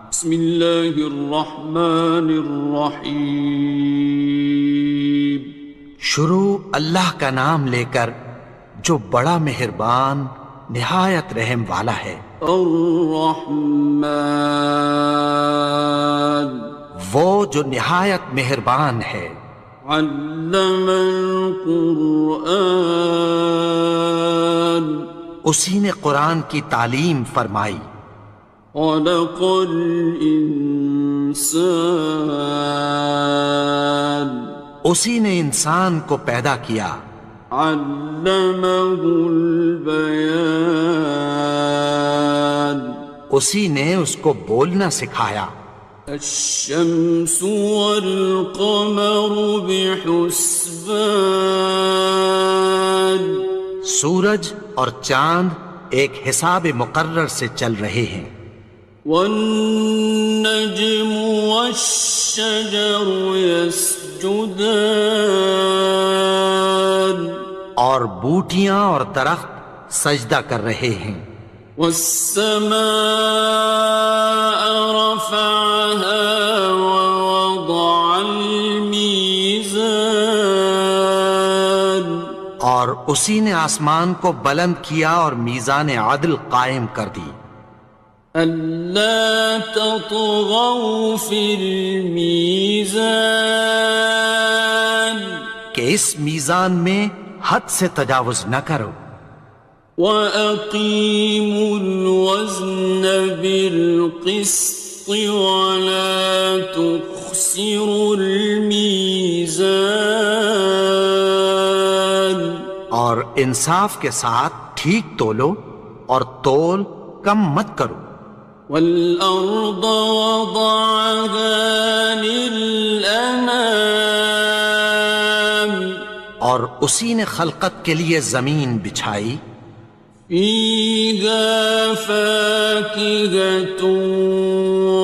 بسم اللہ الرحمن الرحیم۔ شروع اللہ کا نام لے کر جو بڑا مہربان نہایت رحم والا ہے۔ الرحمن، وہ جو نہایت مہربان ہے۔ علم القرآن، اسی نے قرآن کی تعلیم فرمائی۔ خلق الانسان، اسی نے انسان کو پیدا کیا۔ علمہ البیان، اسی نے اس کو بولنا سکھایا۔ الشمس والقمر بحسبان، سورج اور چاند ایک حساب مقرر سے چل رہے ہیں۔ والنجم والشجر يسجدان، اور بوٹیاں اور درخت سجدہ کر رہے ہیں۔ والسماء رفعها ووضع الميزان، اور اسی نے آسمان کو بلند کیا اور میزان عدل قائم کر دی۔ ألا تطغوا في الميزان، کہ اس میزان میں حد سے تجاوز نہ کرو۔ وَأَقِيمُوا الْوَزْنَ بِالْقِسْطِ وَلَا تُخْسِرُوا الْمِيزَانَ، اور انصاف کے ساتھ ٹھیک تولو اور تول کم مت کرو۔ وَالْأَرْضَ وَضَعَهَا لِلْأَنَامِ، اور اسی نے خلقت کے لیے زمین بچھائی۔ فِيهَا فَاكِهَةٌ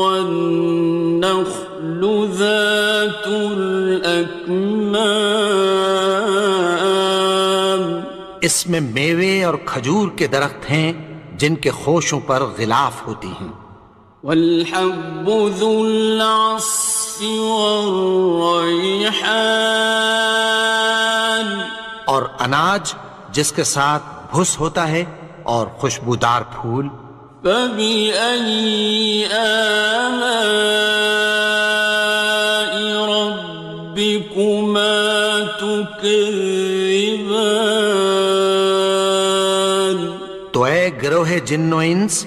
وَالنَّخْلُ ذَاتُ الْأَكْمَامِ، اس میں میوے اور کھجور کے درخت ہیں جن کے خوشوں پر غلاف ہوتی ہیں۔ وَالْحَبُّ ذُو الْعَصْفِ وَالرَّيْحَانِ، اور اناج جس کے ساتھ بھس ہوتا ہے اور خوشبودار پھول۔ فَبِأَيِّ آلَاءِ رَبِّكُمَا تُكَذِّبَانِ، تو اے گروہ جن و انس،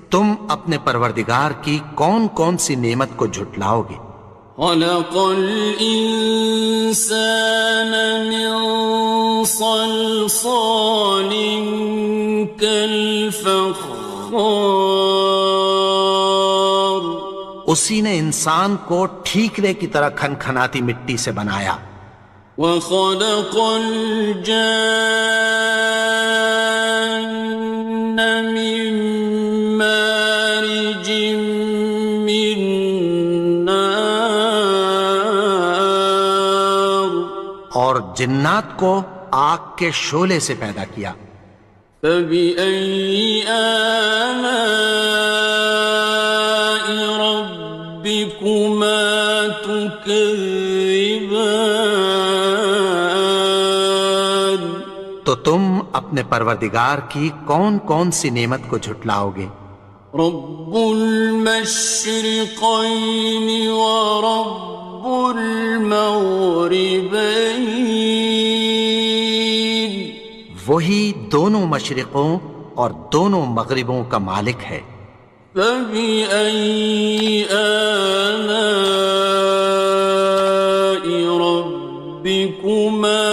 تم اپنے پروردگار کی کون کون سی نعمت کو جھٹلاؤ گے؟ خَلَقَ الْإِنسَانَ مِنْ صَلْصَالٍ كَالْفَخَّارِ، اسی نے انسان کو ٹھیکرے کی طرح کھنکھناتی مٹی سے بنایا۔ وَخَلَقَ الْجَانَّ مِن مَّارِجٍ مِّن نَّارٍ، اور جنات کو آگ کے شعلے سے پیدا کیا۔ فَبِأَيِّ آلَاءِ رَبِّكُمَا تُكَذِّبَانِ، تو تم اپنے پروردگار کی کون کون سی نعمت کو جھٹلاؤ گے؟ رب المشرقين ورب المغربين، وہی دونوں مشرقوں اور دونوں مغربوں کا مالک ہے۔ فَبِأَيِّ آلَاءِ رَبِّكُمَا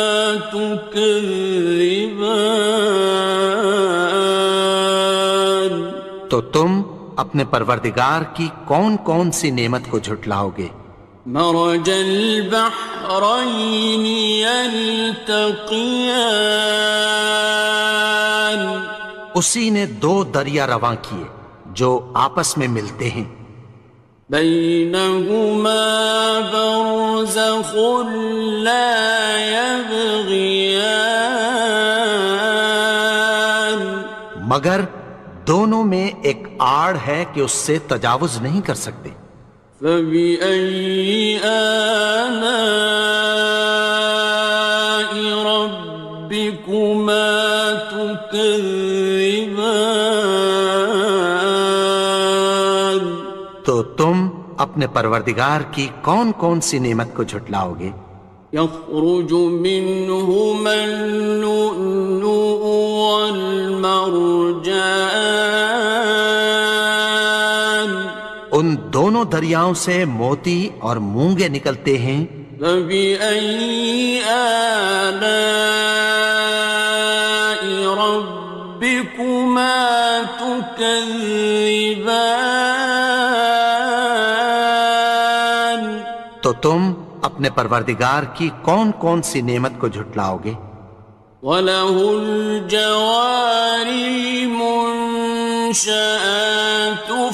تُكَذِّبَانِ، تو تم اپنے پروردگار کی کون کون سی نعمت کو جھٹلاؤ گے؟ مرج البحرين يلتقيان، اسی نے دو دریا رواں کیے جو آپس میں ملتے ہیں۔ بينهما برزخ لا يبغيان، مگر دونوں میں ایک آڑ ہے کہ اس سے تجاوز نہیں کر سکتے۔ فبأي آلاء ربكما تكذبان؟ تو تم اپنے پروردگار کی کون کون سی نعمت کو جھٹلاؤ گے؟ يخرج منهما اللؤلؤ والمرجان ان دونوں دریاؤں سے موتی اور مونگے نکلتے ہیں۔ فبأي آلاء ربكما تكذبان؟ تو تم اپنے پروردگار کی کون کون سی نعمت کو جھٹلاؤ گے؟ وَلَهُ الْجَوَارِ الْمُنشَآتُ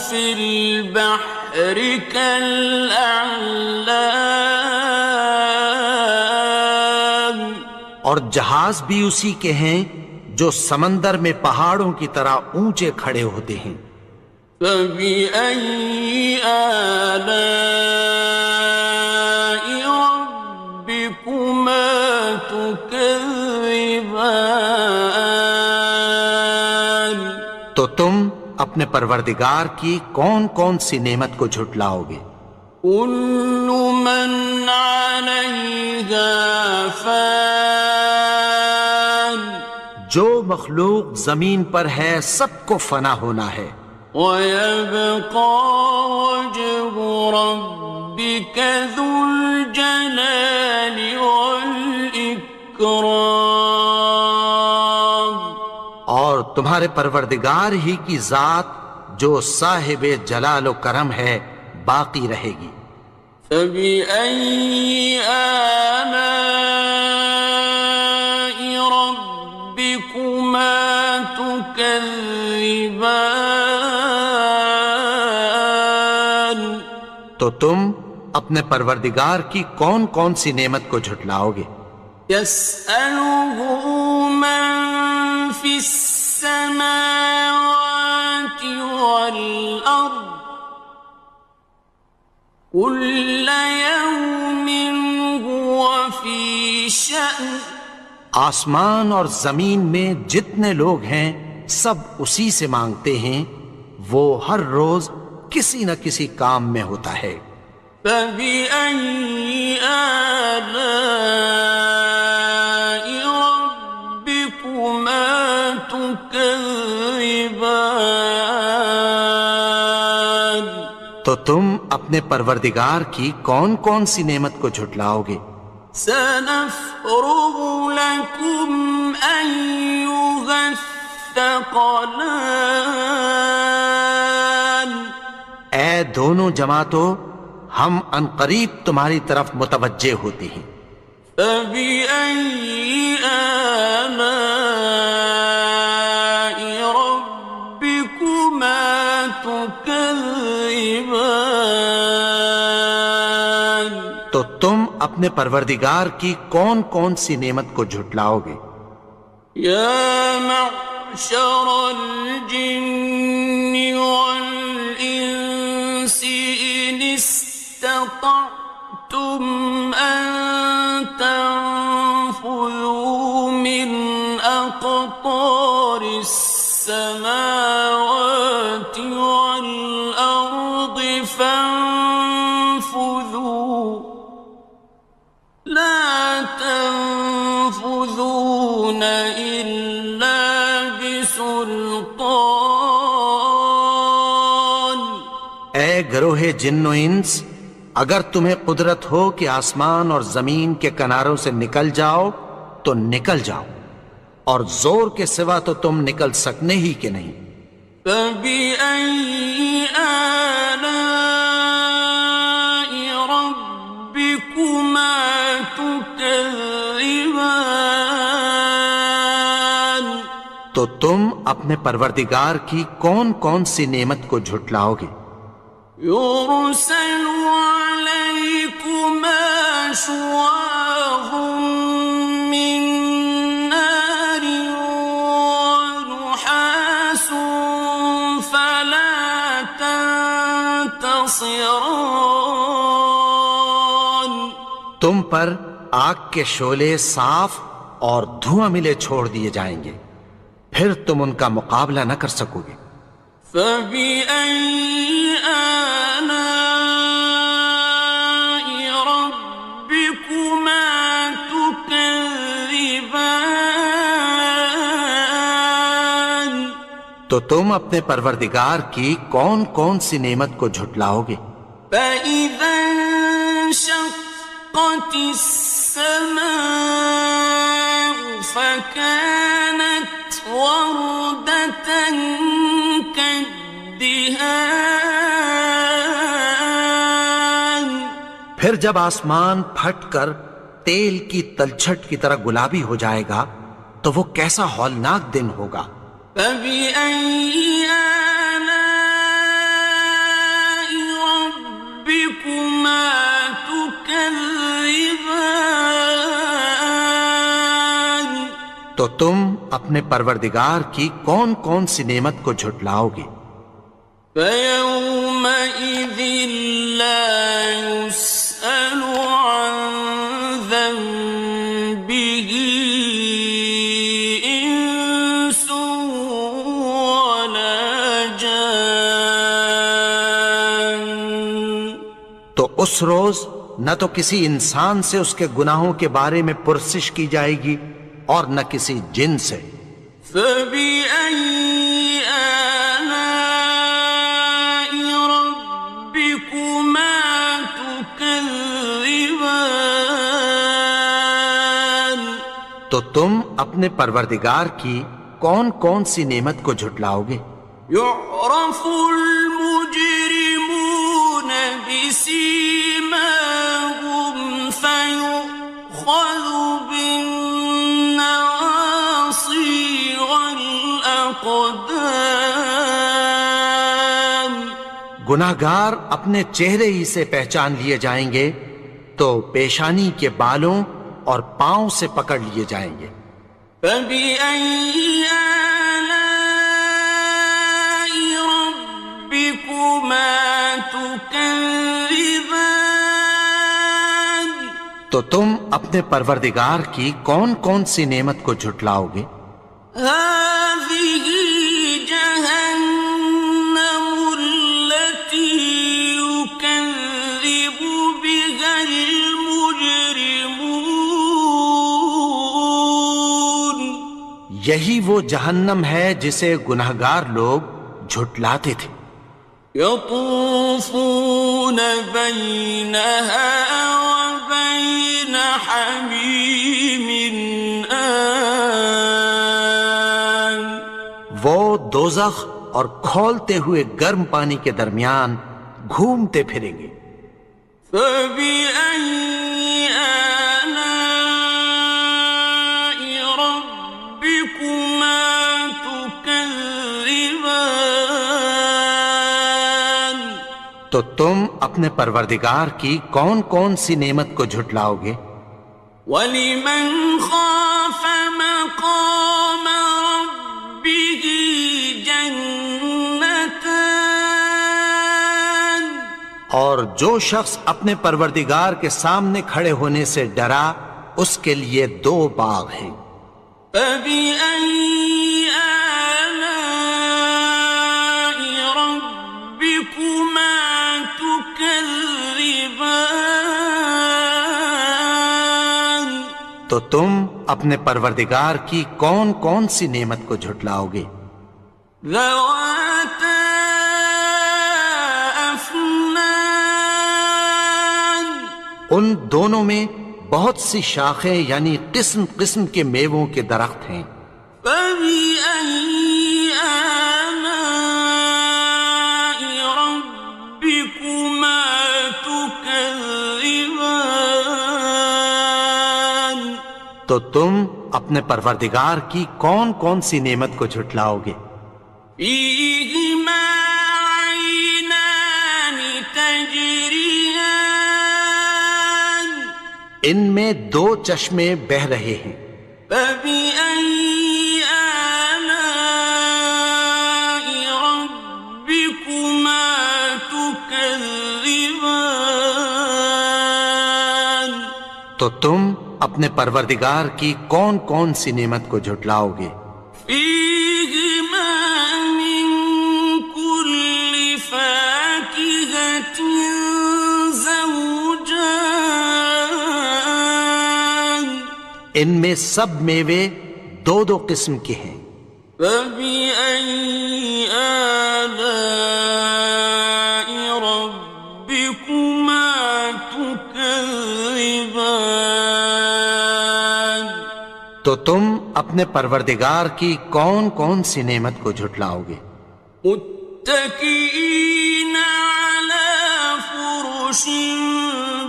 فِي الْبَحْرِ كَالْأَعْلَامِ، اور جہاز بھی اسی کے ہیں جو سمندر میں پہاڑوں کی طرح اونچے کھڑے ہوتے ہیں۔ فَبِأَيِّ آلَاءِ رَبِّكُمَا تُكَذِّبَانِ؟ تو تم اپنے پروردگار کی کون کون سی نعمت کو جھٹلاؤ گے؟ كُلُّ مَنْ عَلَيْهَا فَانٍ، جو مخلوق زمین پر ہے سب کو فنا ہونا ہے۔ وَيَبْقَى وَجْهُ رَبِّكَ ذُو الْجَلَالِ وَالْإِكْرَامِ، اور تمہارے پروردگار ہی کی ذات جو صاحب جلال و کرم ہے باقی رہے گی۔ فَبِأَيِّ آلَاءِ رَبِّكُمَا تُكَذِّبَانِ؟ تو تم اپنے پروردگار کی کون کون سی نعمت کو جھٹلاؤ گے؟ يَسْأَلُهُ مَن فِي السَّمَاوَاتِ وَالْأَرْضِ كُلَّ يَوْمٍ هُوَ فِي شَأْنٍ، آسمان اور زمین میں جتنے لوگ ہیں سب اسی سے مانگتے ہیں، وہ ہر روز کسی نہ کسی کام میں ہوتا ہے۔ فَبِأَيِّ آلَاءِ رَبِّكُمَا تُكَذِّبَانِ؟ تو تم اپنے پروردگار کی کون کون سی نعمت کو جھٹلاؤ گے؟ سَنَفْرُغُ لَكُمْ أَيُّهَ الثَّقَلَانِ، اے دونوں جماعتوں، ہم عنقریب تمہاری طرف متوجہ ہوتے ہیں۔ فَبِأَيِّ آلَاءِ رَبِّكُمَا تُكَذِّبَانِ؟ تو تم اپنے پروردگار کی کون کون سی نعمت کو جھٹلاؤ گے؟ يَا مَعْشَرَ الْجِنِّ وَالْإِنسِ إِنِ اسْتَطَعْتُمْ أَن تَنفُذُوا مِنْ أَقْطَارِ السَّمَاوَاتِ وَالْأَرْضِ فَانفُذُوا، لَا تَنفُذُونَ إِلَّا بِسُلْطَانٍ۔ اے گروہ جن و انس، اگر تمہیں قدرت ہو کہ آسمان اور زمین کے کناروں سے نکل جاؤ تو نکل جاؤ، اور زور کے سوا تو تم نکل سکنے ہی کہ نہیں۔ فَبِأَيِّ آلَاءِ رَبِّكُمَا تُكَذِّبَانِ؟ تو تم اپنے پروردگار کی کون کون سی نعمت کو جھٹلاؤ گے؟ يُرْسَلُ عَلَيْكُمَا شُوَاظٌ مِّن نَّارٍ وَنُحَاسٌ خاصران. تم پر آگ کے شعلے صاف اور دھواں ملے چھوڑ دیے جائیں گے، پھر تم ان کا مقابلہ نہ کر سکو گے۔ فبأي آلاء ربكما تكذبان. تو تم اپنے پروردگار کی کون کون سی نعمت کو جھٹلاؤ گے؟ فإذا انشقت السماء فكانت وردة كالدهان. پھر جب آسمان پھٹ کر تیل کی تلچھٹ کی طرح گلابی ہو جائے گا تو وہ کیسا ہولناک دن ہوگا۔ فبأي آلاء ربكما تكذبان. تو تم اپنے پروردگار کی کون کون سی نعمت کو جھٹلاؤ گے؟ فيومئذ لا يسأل عن ذنبه إنس ولا جان. تو اس روز نہ تو کسی انسان سے اس کے گناہوں کے بارے میں پرسش کی جائے گی اور نہ کسی جن سے۔ فبأي آلاء ربكما تكذبان. تو تم اپنے پروردگار کی کون کون سی نعمت کو جھٹلاؤ گے؟ يعرف المجرمون بسيماهم فيؤخذ بالنواصي والأقدام. گناہگار اپنے چہرے ہی سے پہچان لیے جائیں گے تو پیشانی کے بالوں اور پاؤں سے پکڑ لیے جائیں گے۔ فبأي آلاء ربكما تكذبان. تو تم اپنے پروردگار کی کون کون سی نعمت کو جھٹلاؤ گے؟ هذه جهنم التي يكذب بها المجرمون. یہی وہ جہنم ہے جسے گناہگار لوگ جھٹلاتے تھے۔ يطوفون بينها وبين حميم آن. وہ دوزخ اور کھولتے ہوئے گرم پانی کے درمیان گھومتے پھریں گے۔ فبأي آلاء ربكما تكذبان. تو تم اپنے پروردگار کی کون کون سی نعمت کو جھٹلاؤ گے؟ وَلِمَنْ خَافَ مَقَامَ رَبِّهِ جَنَّتَانِ. اور جو شخص اپنے پروردگار کے سامنے کھڑے ہونے سے ڈرا اس کے لیے دو باغ ہیں۔ فَبِأَيِّ آلَاءِ رَبِّكُمَا تُكَذِّبَانِ. تو تم اپنے پروردگار کی کون کون سی نعمت کو جھٹلاؤ گے؟ ذَوَاتَا أَفْنَانٍ. ان دونوں میں بہت سی شاخیں یعنی قسم قسم کے میووں کے درخت ہیں۔ فَبِأَيِّ آلَاءِ رَبِّكُمَا تُكَذِّبَانِ. تو تم اپنے پروردگار کی کون کون سی نعمت کو جھٹلاؤ گے؟ فِيهِمَا عَيْنَانِ تَجْرِيَانِ. ان میں دو چشمے بہہ رہے ہیں۔ فَبِأَيِّ آلَاءِ رَبِّكُمَا تُكَذِّبَانِ. تكذبان تو تم اپنے پروردگار کی کون کون سی نعمت کو جھٹلاؤ گے؟ فيهما من كل فاكهة زوجان ان میں سب میوے دو دو قسم کے ہیں۔ فبأي آلاء ربكما تكذبان تو تم اپنے پروردگار کی کون کون سی نعمت کو جھٹلاؤ گے؟ متكئين على فرش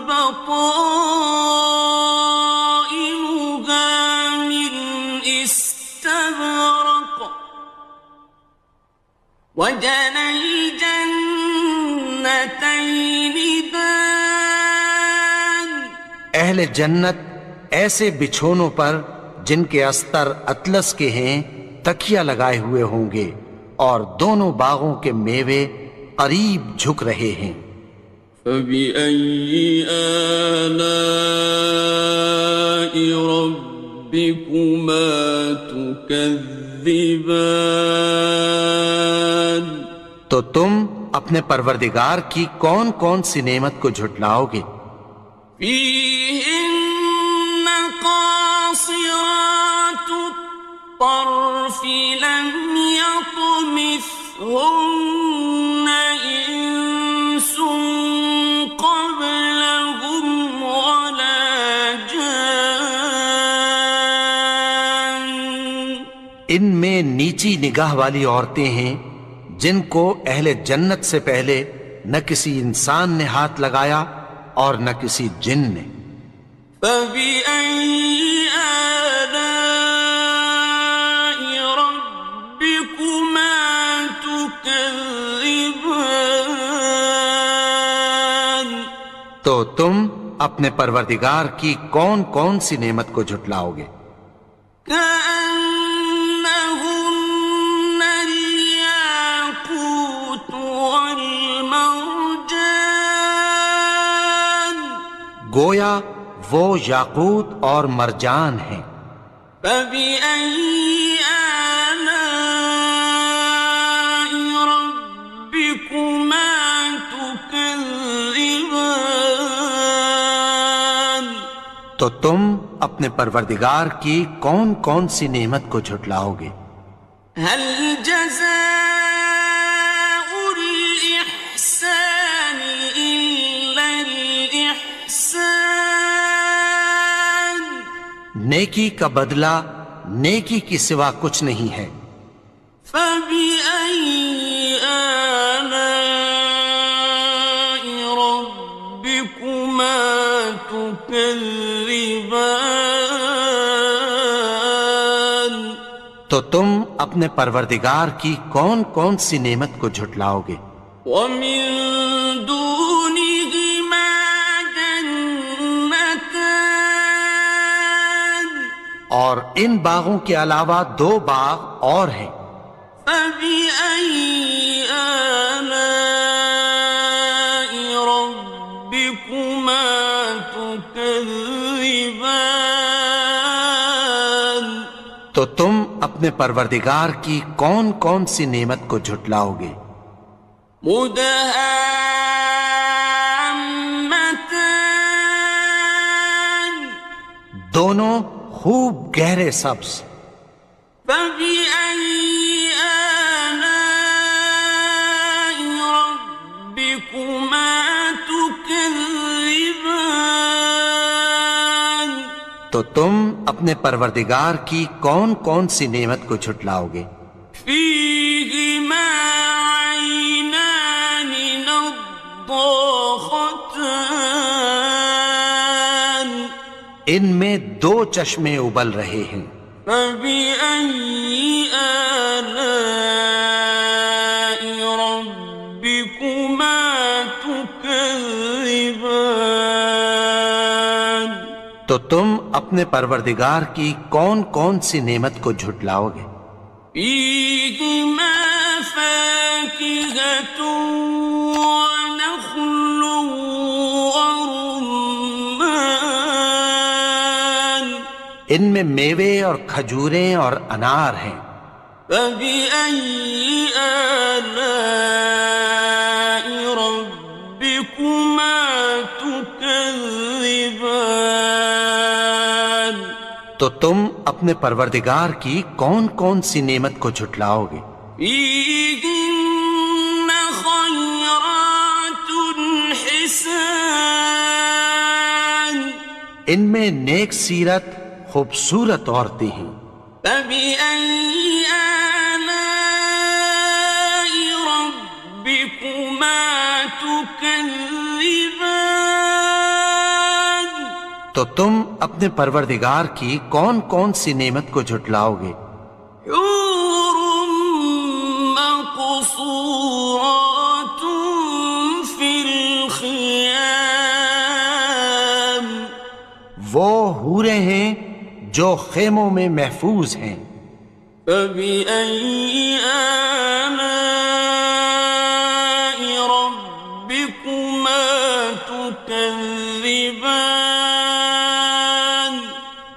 بطائنها من استبرق وجنى الجنتين دان اہل جنت ایسے بچھونوں پر جن کے استر اطلس کے ہیں تکیہ لگائے ہوئے ہوں گے، اور دونوں باغوں کے میوے قریب جھک رہے ہیں۔ فبأي آلاء ربكما تكذبان تو تم اپنے پروردگار کی کون کون سی نعمت کو جھٹلاؤ گے؟ فيهن قاصرات الطرف لم يطمثهن إنس قبلهم ولا جان ان میں نیچی نگاہ والی عورتیں ہیں جن کو اہل جنت سے پہلے نہ کسی انسان نے ہاتھ لگایا اور نہ کسی جن نے۔ فبأي آلاء ربكما تكذبان تو تم اپنے پروردگار کی کون کون سی نعمت کو جھٹلاؤ گے؟ كأنهن الياقوت والمرجان گویا وہ یاقوت اور مرجان ہیں۔ فبأي آلاء ربكما تكذبان تو تم اپنے پروردگار کی کون کون سی نعمت کو جھٹلاؤ گے؟ هل جزاء الإحسان إلا الإحسان نیکی کا بدلہ نیکی کی سوا کچھ نہیں ہے۔ فبأي آلاء ربكما تكذبان تو تم اپنے پروردگار کی کون کون سی نعمت کو جھٹلاؤ گے؟ ومن دونهما جنتان اور ان باغوں کے علاوہ دو باغ اور ہیں۔ فبأي آلاء ربكما تكذبان تو تم اپنے پروردگار کی کون کون سی نعمت کو جھٹلاؤ گے؟ مدهامتان دونوں خوب گہرے سبز۔ فبأي آلاء ربكما تكذبان تو تم اپنے پروردگار کی کون کون سی نعمت کو جھٹلاؤ گے؟ فيهما عينان نضاختان ان میں دو چشمے ابل رہے ہیں۔ فبأي آلاء ربكما تكذبان تو تم اپنے پروردگار کی کون کون سی نعمت کو جھٹلاؤ گے؟ فيهما فاكهة ونخل ان میں میوے اور کھجوریں اور انار ہیں۔ فبأي آلاء ربكما تكذبان؟ تو تم اپنے پروردگار کی کون کون سی نعمت کو جھٹلاؤ گے؟ فيهن خيرات حسان، ان میں نیک سیرت خوبصورت عورتیں ہیں۔ فبأي آلاء ربكما تكذبان؟ تو تم اپنے پروردگار کی کون کون سی نعمت کو جھٹلاؤ گے؟ حور مقصورات في الخيام، وہ حوریں ہیں جو خیموں میں محفوظ ہیں۔ فبأي آلاء ربكما تكذبان؟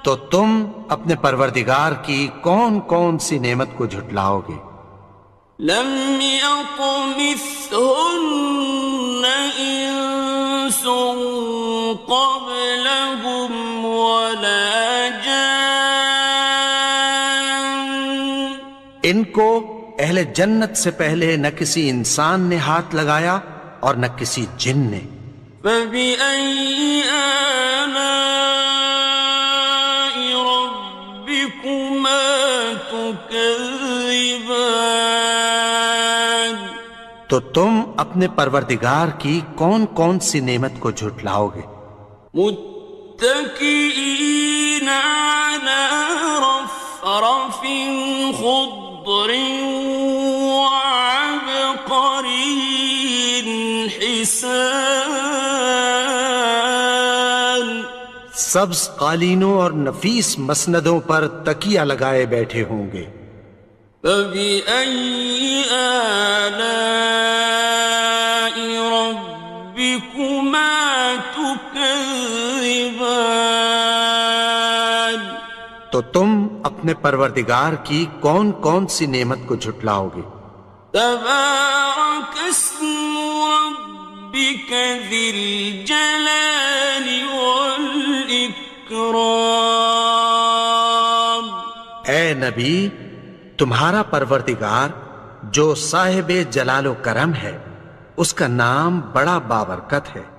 تو تم اپنے پروردگار کی کون کون سی نعمت کو جھٹلاؤ گے؟ لم يطمثهن إنس قبلهم ولا جان، ان کو اہل جنت سے پہلے نہ کسی انسان نے ہاتھ لگایا اور نہ کسی جن نے۔ فبأي آلاء ربكما تكذبان؟ تو تم اپنے پروردگار کی کون کون سی نعمت کو جھٹلاؤ گے؟ متكئين على رفرف خضر وعبقري حسان، سبز قالینوں اور نفیس مسندوں پر تکیہ لگائے بیٹھے ہوں گے۔ فبأي آلاء ربكما تكذبان؟ تو تم اپنے پروردگار کی کون کون سی نعمت کو جھٹلاؤ گے؟ تبارك اسم ربك ذي الجلال والإكرام۔ اے نبی، تمہارا پروردگار جو صاحب جلال و کرم ہے، اس کا نام بڑا بابرکت ہے۔